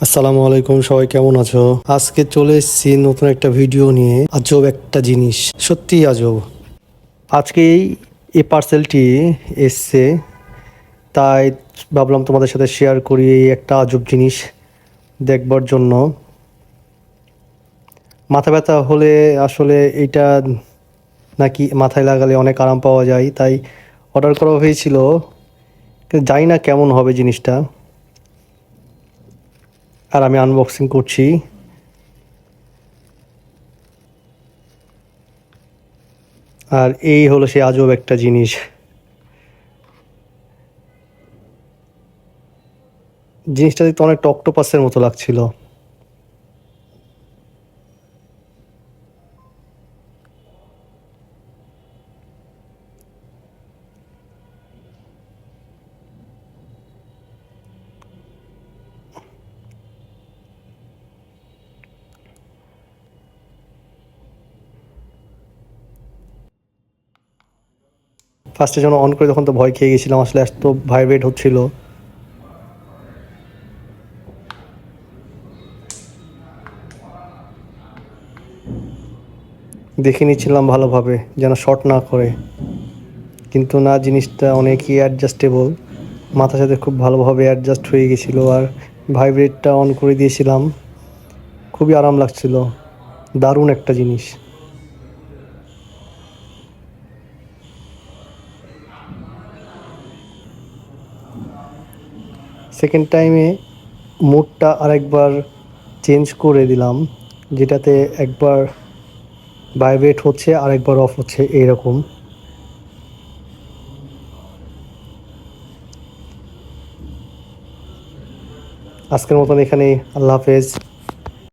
আসসালামু আলাইকুম, সবাই কেমন আছো? আজকে চলে এসেছি নতুন একটা ভিডিও নিয়ে। আজব একটা জিনিস, সত্যিই আজব। আজকে এই পার্সেলটি এসছে, তাই ভাবলাম তোমাদের সাথে শেয়ার করি এই একটা আজব জিনিস দেখবার জন্য। মাথা ব্যথা হলে আসলে এটা নাকি মাথায় লাগালে অনেক আরাম পাওয়া যায়, তাই অর্ডার করা হয়েছিল। কিন্তু জানি না কেমন হবে জিনিসটা, আর আমি আনবক্সিং করছি। আর এই হলো সেই আজব একটা জিনিস। জিনিসটা দেখতে অনেকটা অক্টোপাসের মতো লাগছিল। ফার্স্টে যখন অন করে তখন তো ভয় খেয়ে গেছিলাম, আসলে এত ভাইব্রেট হচ্ছিল। দেখে নিচ্ছিলাম ভালোভাবে যেন শর্ট না করে, কিন্তু না, জিনিসটা অনেকই অ্যাডজাস্টেবল। মাথার সাথে খুব ভালোভাবে অ্যাডজাস্ট হয়ে গেছিলো। আর ভাইব্রেটটা অন করে দিয়েছিলাম, খুবই আরাম লাগছিল। দারুণ একটা জিনিস। সেকেন্ড টাইমে মুডটা আরেকবার চেঞ্জ করে দিলাম, যেটাতে একবার ভাইব্রেট হচ্ছে আরেকবার অফ হচ্ছে এইরকম। আজকের মতন এখানেই, আল্লাহ হাফেজ।